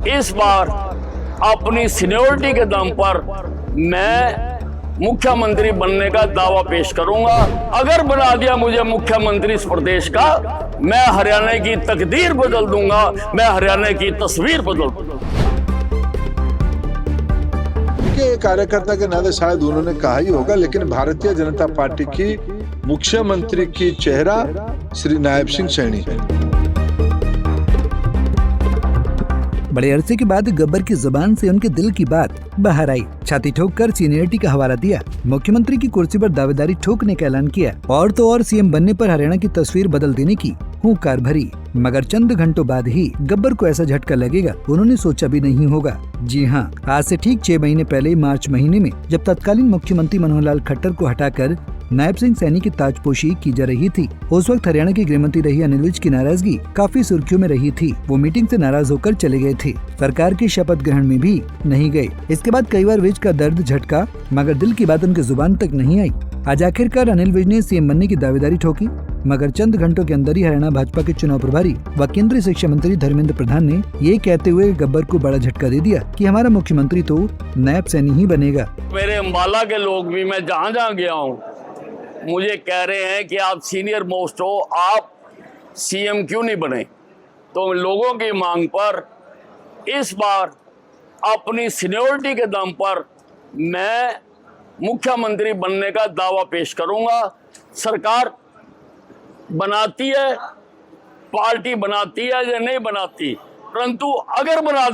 इस बार अपनी सीनियोरिटी के दम पर मैं मुख्यमंत्री बनने का दावा पेश करूंगा। अगर बना दिया मुझे मुख्यमंत्री इस प्रदेश का, मैं हरियाणा की तकदीर बदल दूंगा, मैं हरियाणा की तस्वीर बदल दूंगा। कार्यकर्ता के नाते शायद उन्होंने कहा ही होगा, लेकिन भारतीय जनता पार्टी की मुख्यमंत्री की चेहरा श्री नायब सिंह सैनी है। बड़े अरसे के बाद गब्बर की जुबान से उनके दिल की बात बाहर आई। छाती ठोक कर सीनियरिटी का हवाला दिया, मुख्यमंत्री की कुर्सी पर दावेदारी ठोकने का ऐलान किया और तो और सीएम बनने पर हरियाणा की तस्वीर बदल देने की हुंकार भरी। मगर चंद घंटों बाद ही गब्बर को ऐसा झटका लगेगा उन्होंने सोचा भी नहीं होगा। जी हाँ, आज से ठीक 6 महीने पहले मार्च महीने में जब तत्कालीन मुख्यमंत्री मनोहर लाल खट्टर को हटाकर नायब सिंह सैनी की ताजपोशी की जा रही थी, उस वक्त हरियाणा की गृहमंत्री रही अनिल विज की नाराजगी काफी सुर्खियों में रही थी। वो मीटिंग से नाराज होकर चले गए थे, सरकार के शपथ ग्रहण में भी नहीं गए। इसके बाद कई बार विज का दर्द झटका, मगर दिल की बात उनकी जुबान तक नहीं आई। आज आखिरकार अनिल विज ने सीएम बनने की दावेदारी ठोकी, मगर चंद घंटों के अंदर ही हरियाणा भाजपा के चुनाव प्रभारी व केंद्रीय शिक्षा मंत्री धर्मेंद्र प्रधान ने ये कहते हुए गब्बर को बड़ा झटका दे दिया कि हमारा मुख्यमंत्री तो नायब सैनी ही बनेगा। मेरे अम्बाला के लोग भी, मैं जहाँ जहाँ गया हूँ, मुझे कह रहे हैं कि आप सीनियर मोस्ट हो, आप सीएम क्यों नहीं बने। तो लोगों की मांग पर इस बार अपनी सीनियोरिटी के दम पर मैं मुख्यमंत्री बनने का दावा पेश करूंगा। सरकार बनाती है, पार्टी बनाती है या नहीं बनाती, परंतु अगर बना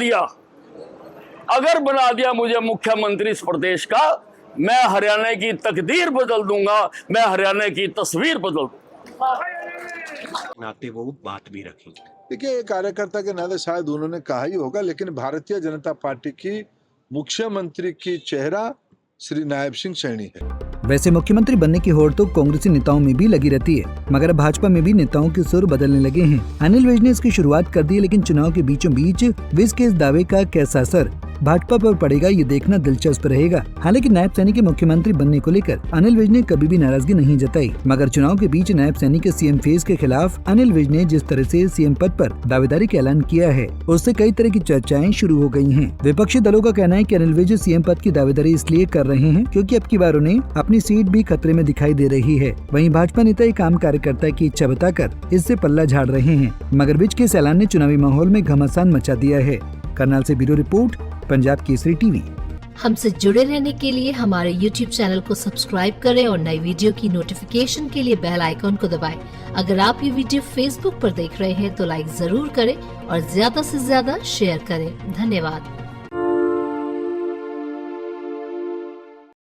दिया मुझे मुख्यमंत्री इस प्रदेश का, मैं हरियाणा की तकदीर बदल दूंगा, मैं हरियाणा की तस्वीर बदल दूंगा। नाते वो बात भी रखी। देखिए, कार्यकर्ता के नाते शायद उन्होंने कहा ही होगा, लेकिन भारतीय जनता पार्टी की मुख्यमंत्री की चेहरा श्री नायब सिंह सैनी है। वैसे मुख्यमंत्री बनने की होड़ तो कांग्रेसी नेताओं में भी लगी रहती है, मगर भाजपा में भी नेताओं के सुर बदलने लगे हैं। अनिल विज ने इसकी शुरुआत कर दी, लेकिन चुनाव के बीचों बीच विज के इस दावे का कैसा असर भाजपा पर पड़ेगा, ये देखना दिलचस्प रहेगा। हालांकि नायब सैनी के मुख्यमंत्री बनने को लेकर अनिल विज ने कभी भी नाराजगी नहीं जताई, मगर चुनाव के बीच नायब सैनी के सीएम फेज के खिलाफ अनिल विज ने जिस तरह से सीएम पद पर दावेदारी का ऐलान किया है, उससे कई तरह की चर्चाएं शुरू हो गई हैं। विपक्षी दलों का कहना है कि अनिल विज सीएम पद की दावेदारी इसलिए कर रहे हैं क्योंकि अब की बार उन्हें अपनी सीट भी खतरे में दिखाई दे रही है। वहीं भाजपा नेता एक आम कार्यकर्ता की इच्छा बताकर इससे पल्ला झाड़ रहे हैं, मगर विज के इस ऐलान ने चुनावी माहौल में घमासान मचा दिया है। करनाल से bureau report, Punjab Kesari TV. हमसे जुड़े रहने के लिए हमारे YouTube चैनल को सब्सक्राइब करें और नई वीडियो की नोटिफिकेशन के लिए बेल आइकॉन को दबाएं। अगर आप ये वीडियो Facebook पर देख रहे हैं तो लाइक जरूर करें और ज्यादा से ज्यादा शेयर करें। धन्यवाद।